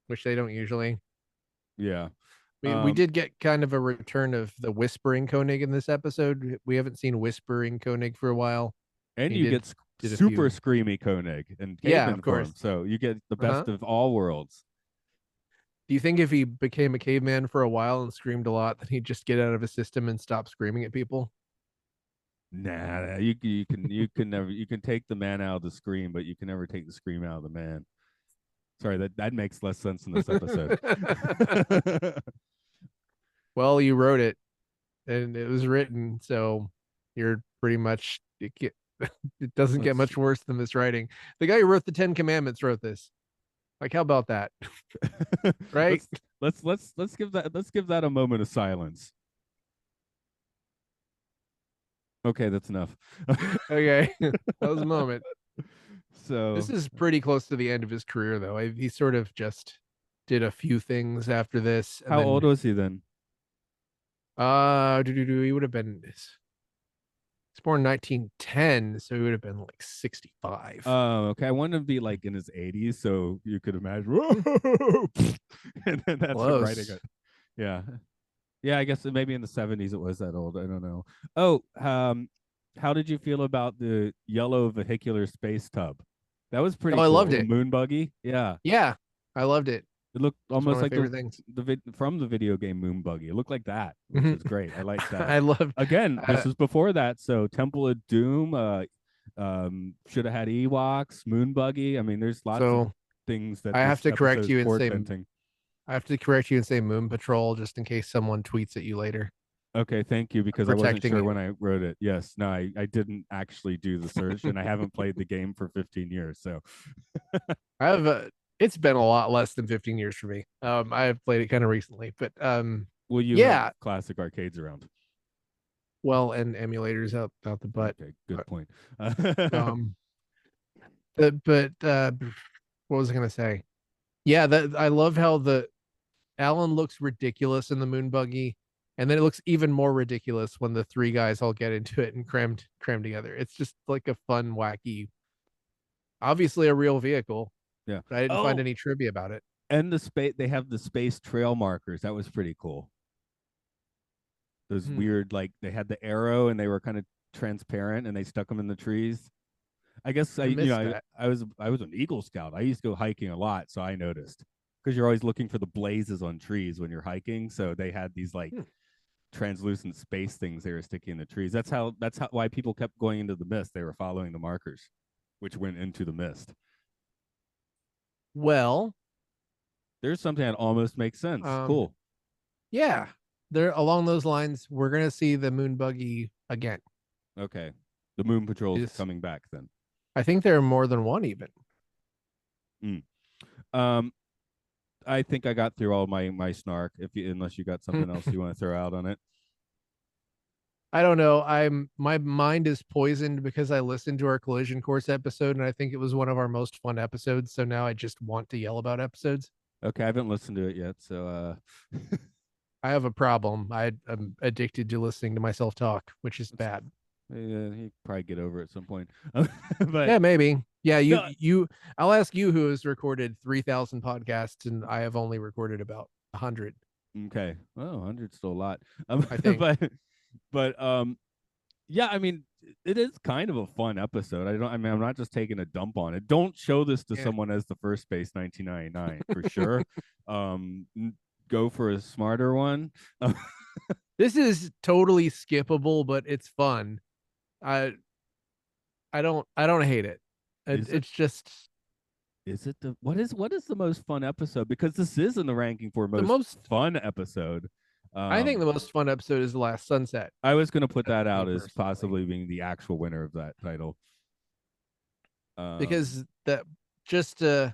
which they don't usually. Yeah. We did get kind of a return of the whispering Koenig in this episode. We haven't seen whispering Koenig for a while. And He you did get did a super few. screamy Koenig and Yeah, of caveman form, course. so you get the Uh-huh. best of all worlds. Do you think if he became a caveman for a while and screamed a lot, that he'd just get out of his system and stop screaming at people? Nah, you can never you can take the man out of the scream, but you can never take the scream out of the man. Sorry, that makes less sense in this episode. Well, you wrote it and it was written, so you're pretty much it doesn't get let's much worse than this writing. The guy who wrote the Ten Commandments wrote this. Like, how about that? Right? let's let's give that a moment of silence. Okay, that's enough. Okay. That was a moment. This So, is pretty close to the end of his career, though. He sort of just did a few things after this, and how old then was he then? he would have been his He's born 1910, so he would have been like 65. Oh, okay. I wanted to be like in his 80s, so you could imagine. Hmm, And then that's him writing close. it. Yeah. Yeah, I guess maybe in the 70s it was that old. I don't know. Oh, how did you feel about the yellow vehicular space tub? That was Oh, pretty I loved cool. The it. moon buggy. Yeah. Yeah, I loved it. It looked It's one almost of my like favorite things. from the video game Moon Buggy. It looked like that, which Mhm. was great. I like that. I love. Again, this Uh, was before that, so Temple of Doom should have had Ewoks, Moon Buggy. I mean, there's lots of so things that I have this to episode correct is you and say portenting. Moon Patrol just in case someone tweets at you later. Okay, thank you, because I wasn't Protecting sure you. when I wrote it. Yes, no, I didn't actually do the search, and I haven't played the game for 15 years. So, I have it's been a lot less than 15 years for me. I have played it kind of recently, but will you have yeah, classic arcades around? well, and emulators out the butt. Okay, good But point. um, but what was I gonna say? Yeah, that I love how the Alan looks ridiculous in the moon buggy, and then it looks even more ridiculous when the three guys all get into it and crammed together. It's just like a fun, wacky, obviously a real vehicle, Yeah. but I didn't find Oh, any trivia about it. and the space, they have the space trail markers. That was pretty cool. Those Hmm. weird, like they had the arrow and they were kind of transparent and they stuck them in the trees. I guess I missed that. I was an Eagle Scout. I used to go hiking a lot, so I noticed, because you're always looking for the blazes on trees when you're hiking. So they had these like Hmm. translucent space things they were sticking in the trees. That's how why people kept going into the mist. They were following the markers, which went into the mist. Well, There's something that almost makes sense. um, Cool. yeah, there along those lines, we're gonna see the moon buggy again. Okay. The Moon Patrol's Is coming back then. I think there are more than one even. Mm. Um, I think I got through all my snark. If you, unless you got something else you want to throw out on it. I don't know. My mind is poisoned because I listened to our collision course episode and I think it was one of our most fun episodes. So now I just want to yell about episodes. Okay, I haven't listened to it yet, so I have a problem. I'm addicted to listening to myself talk, which is it's, bad. you probably get over it at some point. But Yeah, maybe. Yeah, no, I'll ask you who has recorded 3,000 podcasts and I have only recorded about 100, okay. Oh, 100's still a lot. I think. But yeah, I mean, it is kind of a fun episode. I mean, I'm not just taking a dump on it. Don't show this to Yeah. someone as the first space 1999 for sure. Um, go for a smarter one. This is totally skippable, but it's fun. I I don't hate it. Is it It's just the what is the most fun episode? Because this is in the ranking for the most most fun episode. I think Um, the most fun episode is The Last Sunset. I was going to put that Me out as personally, possibly being the actual winner of that title. Um, because that just I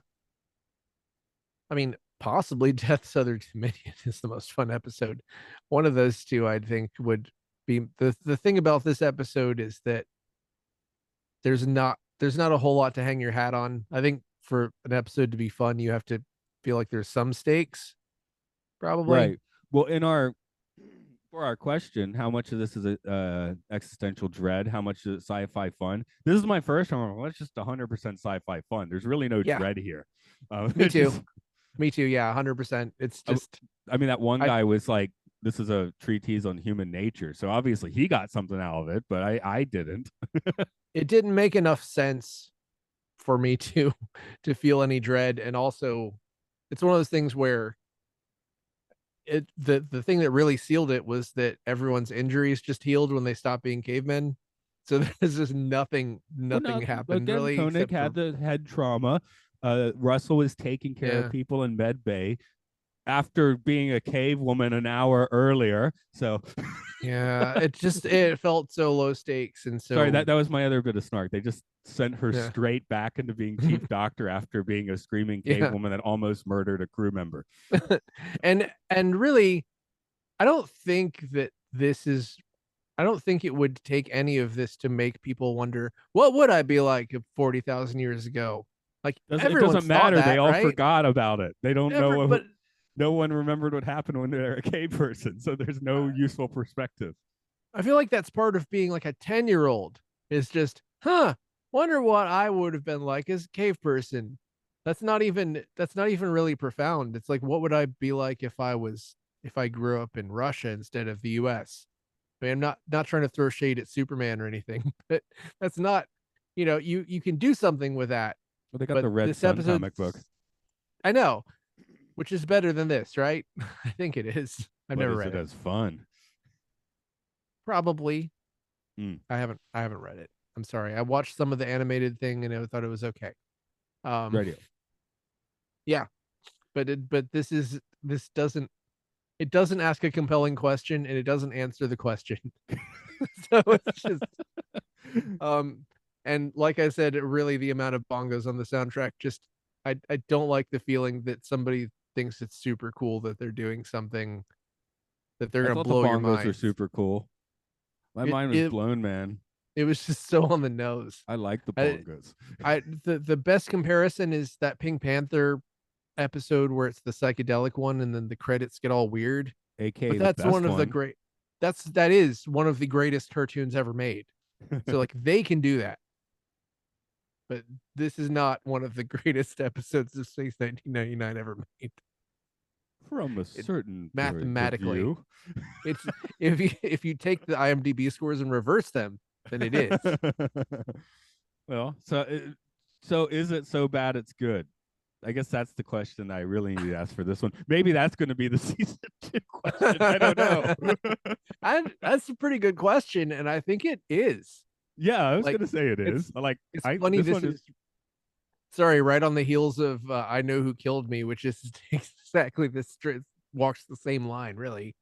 mean, possibly Death Southern Dominion is the most fun episode. One of those two, I think, would be the thing about this episode is that there's not a whole lot to hang your hat on. I think for an episode to be fun, you have to feel like there's some stakes, probably. right. Well, in our for our question, how much of this is a existential dread? How much is sci-fi fun? This is my first one. Well, it's just 100% sci-fi fun. There's really no Yeah, dread here. me It's too. just, Me too. Yeah, 100%. It's just I mean, that one I guy was like, "This is a treatise on human nature," so obviously he got something out of it, but I didn't. it didn't make enough sense for me to to feel any dread, and also it's one of those things where the thing that really sealed it was that everyone's injuries just healed when they stopped being cavemen. So there's just Well, nothing no, happened again, really Koenig except had for the head trauma. Russell was taking care of yeah. people in med bay after being a cave woman an hour earlier. So Yeah, it felt so low stakes and sorry, so that was my other bit of snark. They just sent her yeah. straight back into being chief doctor after being a screaming cave Yeah. woman that almost murdered a crew member. And really I don't think that this is I don't think it would take any of this to make people wonder what would I be like if 40,000 years ago? Like It doesn't everyone's thought matter. They that, all right? forgot about it. They don't Ever know. but No one remembered what happened when they're a cave person. So there's no useful perspective. I feel like that's part of being like a 10-year-old is just, wonder what I would have been like as a cave person. That's not even really profound. It's like, what would I be like if I grew up in Russia instead of the US? I mean, I'm not trying to throw shade at Superman or anything, but that's not, you can do something with that. Well, they got But the Red this Sun episode, comic book, I know, which is better than this, right? I think it is. I've but never is read it it. as fun? Probably. Mm. I haven't read it. I'm sorry. I watched some of the animated thing and I thought it was okay. Radio. Yeah, but this doesn't it doesn't ask a compelling question and it doesn't answer the question. So it's just um and like I said, really the amount of bongos on the soundtrack just I don't like the feeling that somebody thinks it's super cool that they're doing something that they're I gonna thought the blow your bongos were minds. super cool. My It mind was it blown, man. it was just so on the nose. I like the I, bongos. the best comparison is that Pink Panther episode where it's the psychedelic one and then the credits get all weird. But AKA the that's best one of the one. great that is one of the greatest cartoons ever made. So like they can do that. But this is not one of the greatest episodes of Space 1999 ever made. From a It certain point of mathematically. view. It's if you take the IMDb scores and reverse them, then it is. Well, so is it so bad it's good? I guess that's the question I really need to ask for this one. Maybe that's going to be the season 2 question. I don't know. That's a pretty good question, and I think it is. Yeah, I was Like going to say it it's is. Like it's I funny. this This one is is sorry, right on the heels of I Know Who Killed Me, which is exactly this walks the same line, really,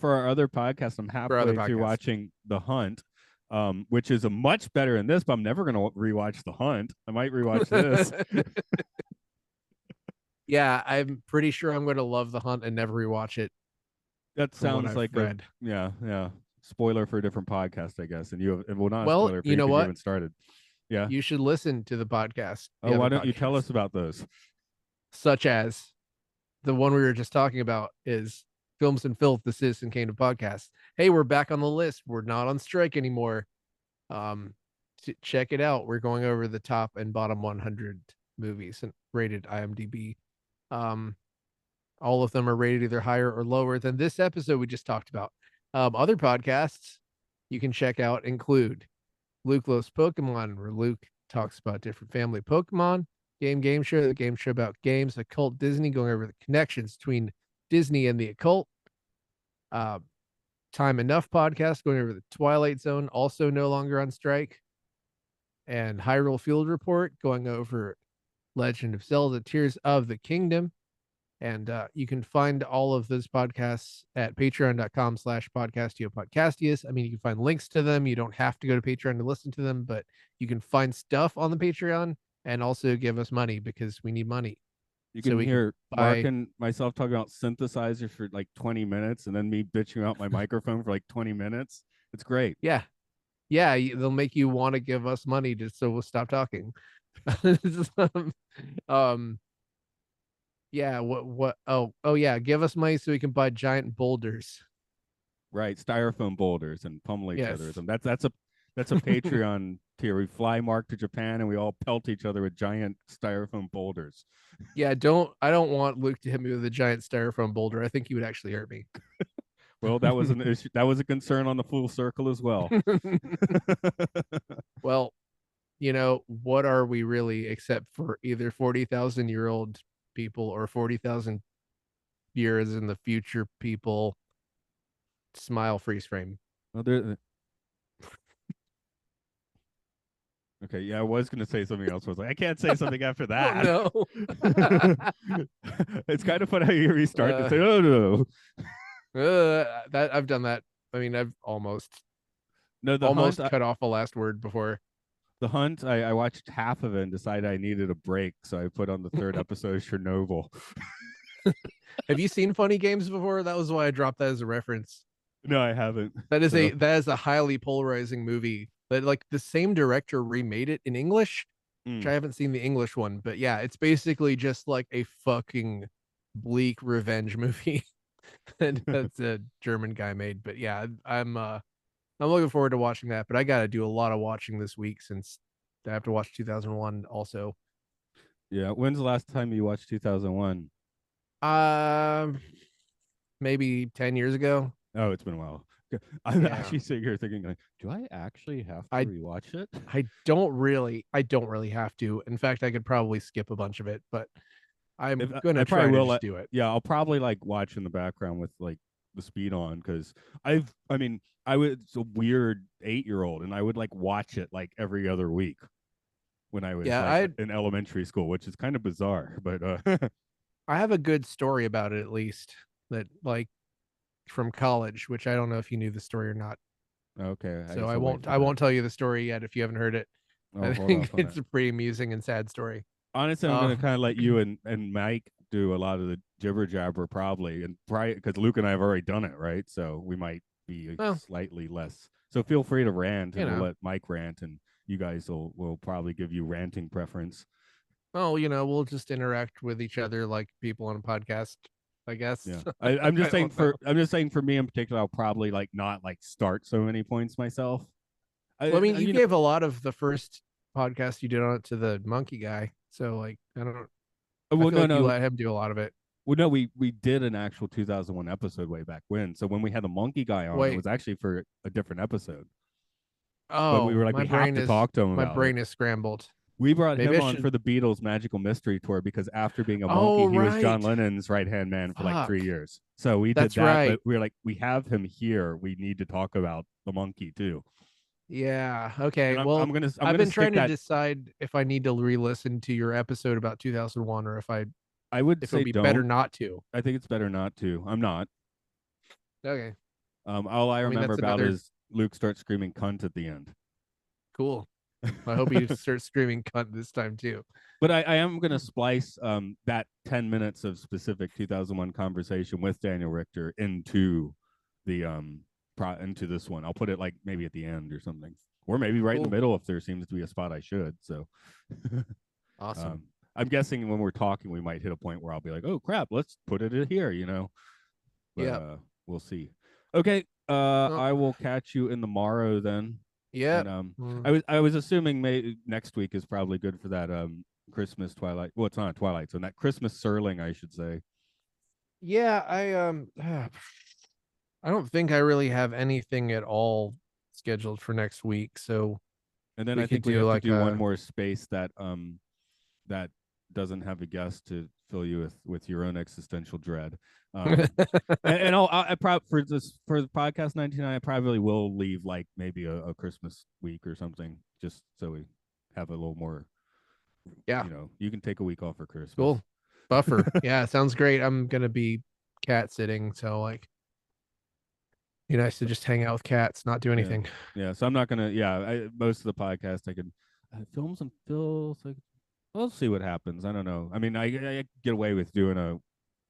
for our other podcast. I'm for other halfway through podcasts. watching The Hunt, which is a much better than this, but I'm never going to rewatch The Hunt. I might rewatch this. Yeah, I'm pretty sure I'm going to love The Hunt and never rewatch it That from what sounds I've like a read. yeah. Spoiler for a different podcast, I guess. And you have well, not a Well, spoiler for you you know because you what? haven't started. Yeah. You should listen to the podcast, Oh, the why other don't you tell podcasts, us about those? such as the one we were just talking about is Films and Filth, the Citizen Kane of podcasts. Hey, we're back on the list. We're not on strike anymore. Um, check it out. We're going over the top and bottom 100 movies and rated IMDb. Um, all of them are rated either higher or lower than this episode we just talked about. Other podcasts you can check out include Luke Loves Pokemon, where Luke talks about different family Pokemon, Game Show, the game show about games, Occult Disney, going over the connections between Disney and the occult. Uh, Time Enough podcast, going over the Twilight Zone, also no longer on strike, and Hyrule Field Report, going over Legend of Zelda: Tears of the Kingdom. And you can find all of those podcasts at patreon.com/podcastio. I mean, you can find links to them. You don't have to go to Patreon to listen to them, but you can find stuff on the Patreon and also give us money because we need money. You So can we can hear Mark buy, and myself talking about synthesizers for like 20 minutes and then me bitching out my microphone for like 20 minutes. It's great. yeah, yeah, they'll make you want to give us money just so we'll stop talking. um, yeah, oh, yeah, give us money so we can buy giant boulders. Right. Styrofoam boulders and pummel each other with Yes. them. That's a Patreon tier. We fly Mark to Japan and we all pelt each other with giant styrofoam boulders. Yeah, I don't want Luke to hit me with a giant styrofoam boulder. I think he would actually hurt me. Well, that was an issue. That was a concern on the full circle as well. Well, what are we really except for either 40,000-year-old people or 40,000 years in the future people? Smile freeze frame. Well, okay, yeah, I was going to say something else. I was like, I can't say something after Oh that. no. It's kind of funny how you restart to uh, say, oh no. that I've done that. I mean, I've almost No, the hunt. almost cut off a last word before. The hunt. I watched half of it and decided I needed a break, so I put on the third episode of Chernobyl. Have you seen Funny Games before? That was why I dropped that as a reference. No, I haven't. That So is a highly polarizing movie. But like the same director remade it in English, which I haven't seen the English one, but yeah, it's basically just like a fucking bleak revenge movie. And that's a German guy made. But yeah, I'm I'm looking forward to watching that, but I got to do a lot of watching this week since I have to watch 2001 also. Yeah. When's the last time you watched 2001? Um, maybe 10 years ago. Oh, it's been a while. I'm Yeah. actually sitting here thinking, like, do I actually have to I rewatch it? I don't really have to. In fact, I could probably skip a bunch of it, but If I'm gonna I probably try to will, just do it. yeah, I'll probably like watch in the background with like the speed on because I mean, I was a weird 8 year old and I would like watch it like every other week when I was Yeah, like in elementary school, which is kind of bizarre, but I have a good story about it at least that like from college, which I don't know if you knew the story or not. okay, I So guess I I'll wait won't for I that. won't tell you the story yet if you haven't heard it. I'll I hold think off on it's that. a pretty amusing and sad story. Honestly, I'm Uh, gonna kind of let you and Mike do a lot of the jibber jabber probably, and probably because Luke and I have already done it, right? So we might be well, slightly less. So feel free to rant, you and we'll know, let Mike rant, and you guys will probably give you ranting preference. we'll just interact with each other like people on a podcast, I guess. Yeah, I'm I just saying don't know. for me in particular, I'll probably like not like start so many points myself. Well, I mean, you You know, gave a lot of the first podcast you did on it to the monkey guy, so like I well, feel no, like you no, let him do a lot of it. well, no, we did an actual 2001 episode way back when. So when we had the monkey guy on, it Wait, was actually for a different episode. But we oh, were like, we have to talk to him my about it. brain is scrambled. We brought Maybe him I on for should. the Beatles Magical Mystery Tour because after being a Oh, monkey, he was John right. Lennon's right hand man for like Fuck. 3 years. So we did That's that, but right. we were like, we have him here. We need to talk about the monkey too. Yeah. Okay. And Well, I'm I've gonna been stick trying to that. decide if I need to re-listen to your episode about 2001 or I would if it would say be better don't. not to. I think it's better not to. I'm not. Okay. All I I mean, remember that's about another is Luke starts screaming cunt at the end. cool. I hope you start screaming cunt this time too. But I am going to splice that 10 minutes of specific 2001 conversation with Daniel Richter into the into this one. I'll put it like maybe at the end or something, or maybe right in the Cool. middle if there seems to be a spot I should. So Awesome. I'm guessing when we're talking, we might hit a point where I'll be like, "Oh crap, let's put it here," But Yep. we'll see. Okay, Oh, I will catch you in the morrow then. And yep. Mm. I was assuming next week is probably good for that Christmas Twilight. Well, it's not a Twilight Zone. That Christmas Serling, I should say. Yeah, I don't think I really have anything at all scheduled for next week, so And then we I could think we do have to like do one a more space that doesn't have a guest to fill you with your own existential dread. And I probably for the podcast 99, I probably will leave like maybe a Christmas week or something, just so we have a little more. yeah, You can take a week off for Christmas. cool. Buffer. Yeah, sounds great. I'm gonna be cat sitting, so like be nice to just hang out with cats, not do Yeah, anything. yeah. So I'm not gonna. Yeah, most of the podcast I could films and filth. Like, we'll see what happens. I don't know. I mean, I get away with doing a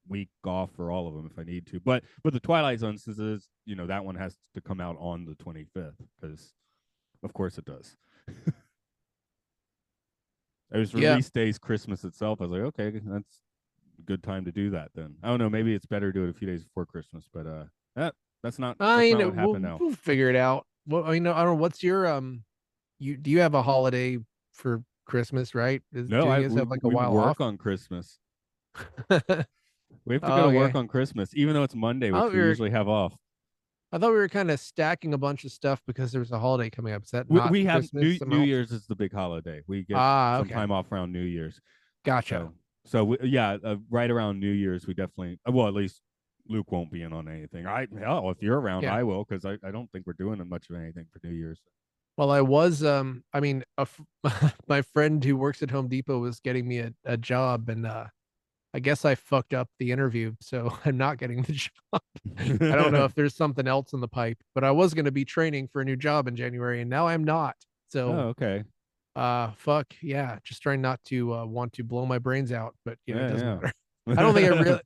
week off for all of them if I need to. But the Twilight Zone says that one has to come out on the 25th because of course it does. It was Yeah. release day's Christmas itself. I was like, okay, that's a good time to do that. Then I don't know. Maybe it's better to do it a few days before Christmas. But that's not I that's mean, not what happened now. we'll figure it out. Well, I know I don't know what's your you do you have a holiday for Christmas, right? No, Do I you guys have like a we while off? work on Christmas. We have to go Oh, to work okay. on Christmas, even though it's Monday, I which thought we we were usually have off. I thought we were kind of stacking a bunch of stuff because there was a holiday coming up. Is that We, not we have Christmas New amount? Year's is the big holiday. We get Ah, some okay. time off around New Year's. Gotcha. So right around New Year's, we definitely well at least Luke won't be in on anything. Hell, if you're around, Yeah. I will because I don't think we're doing much of anything for New Year's. Well, I was I mean, my friend who works at Home Depot was getting me a job and I guess I fucked up the interview, so I'm not getting the job. I don't know if there's something else in the pipe, but I was going to be training for a new job in January and now I'm not. Oh, So, okay. fuck, yeah, just trying not to want to blow my brains out, but it doesn't Yeah, matter. I don't think I yeah. really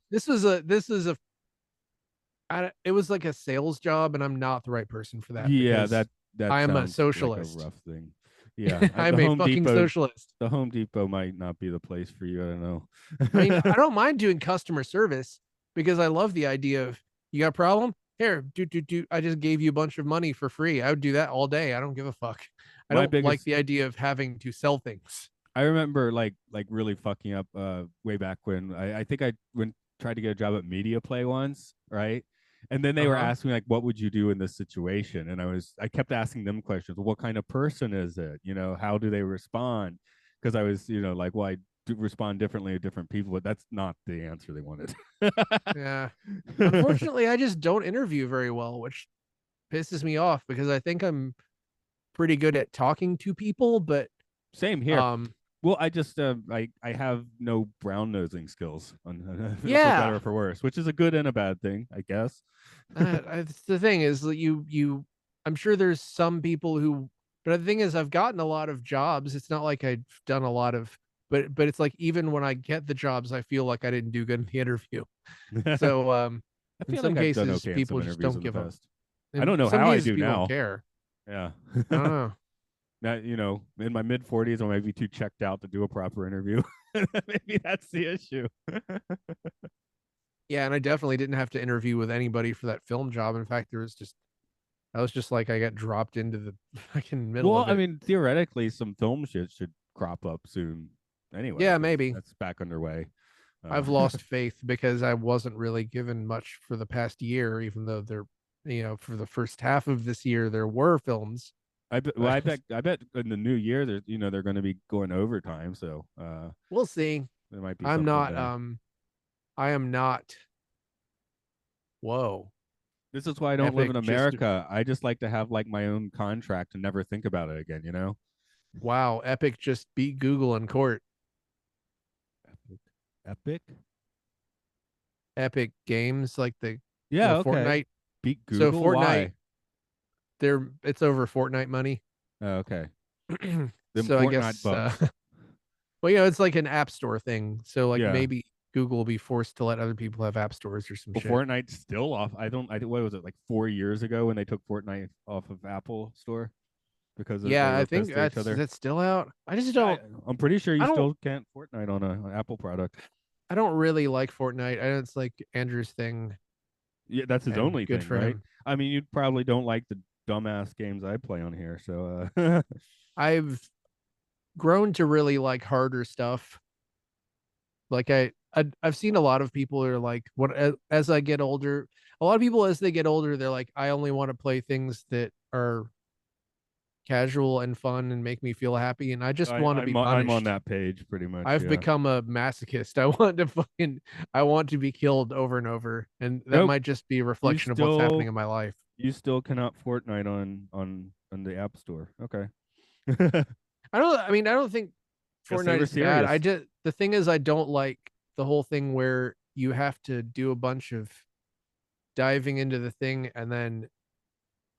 it was like a sales job and I'm not the right person for that Yeah, because that I am a sounds like a socialist. rough thing. Yeah, I'm a fucking socialist. The Home Depot might not be the place for you. I don't I mean, know. I don't mind doing customer service because I love the idea of you got a problem? Here, do. I just gave you a bunch of money for free. I would do that all day. I don't give a fuck. I My don't like biggest the idea of having to sell things. I remember like really fucking up way back when I think I went tried to get a job at Media Play once, right? And then they were Uh-huh. asking me like, what would you do in this situation? And I kept asking them questions. What kind of person is it? How do they respond? Because I was, like, well, I do respond differently to different people, but that's not the answer they wanted. Yeah. Unfortunately, I just don't interview very well, which pisses me off because I think I'm pretty good at talking to people, but Same here. um Well, I just I have no brown nosing skills, for better yeah, or for worse, which is a good and a bad thing, I guess. the thing is that I'm sure there's some people who, but the thing is I've gotten a lot of jobs. It's not like I've done a lot of, but it's like even when I get the jobs, I feel like I didn't do good in the interview. So I in feel some like I've done cases okay in some people just interviews don't in the give a, past. I don't in know some how I cases do people don't now. care. Yeah. I don't know. Now, in my mid 40s, I might be too checked out to do a proper interview. Maybe that's the issue. Yeah, and I definitely didn't have to interview with anybody for that film job. In fact, I was just like I got dropped into the fucking middle Well, of I it. mean, theoretically, some film shit should crop up soon anyway, Yeah, because maybe. that's back underway. I've lost faith because I wasn't really given much for the past year, even though for the first half of this year there were films. well, I bet in the new year they're going to be going overtime, so We'll see. there might be I'm something not there. I am not. Whoa. This is why I don't live Epic in just America. I just like to have like my own contract and never think about it again. wow, Epic just beat Google in court. Epic. Epic? Epic Games like Yeah, okay. Fortnite. Beat So Google? Fortnite, Why? it's over Fortnite money. Oh, okay. Them So I Fortnite guess bucks. well, it's like an app store thing. So like Yeah. maybe Google will be forced to let other people have app stores or some Well, shit. Fortnite's still off. What was it, like 4 years ago when they took Fortnite off of Apple Store because they Yeah, I were think pissed at each other? that's still out. I just Yeah, don't I'm pretty sure you I don't still can't Fortnite on a Apple product. I don't really like Fortnite. I know it's like Andrew's thing Yeah, that's his and only good thing, for right? him. I mean, you probably don't like the dumbass games I play on here, so I've grown to really like harder stuff. Like I've seen a lot of people who are like what as I get older, a lot of people as they get older they're like I only want to play things that are casual and fun and make me feel happy and I just want to be I'm on punished. that page pretty much. I've Yeah. become a masochist. I want to be killed over and over and that Nope. might just be a You reflection of what's happening still in my life. cannot Fortnite on the App Store. Okay. I don't think Guess they Fortnite were is bad. I serious. just the thing is I don't like the whole thing where you have to do a bunch of diving into the thing and then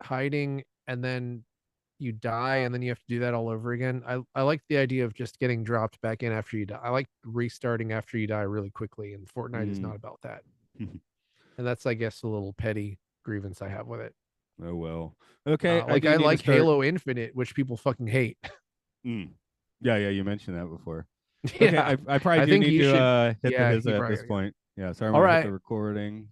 hiding and then you die and then you have to do that all over again. I like the idea of just getting dropped back in after you die. I like restarting after you die really quickly, and Fortnite is Mm. not about that. And that's I guess a little petty grievance I have with it. Oh well. Okay, I Like do I need to like start. Halo Infinite, which people fucking hate. Mm. Yeah, yeah, you mentioned that before. Okay, Yeah, I probably I do think need you to should. hit the Yeah, his you at probably this gotta go. point. Yeah, sorry, I'm All gonna hit the right. recording.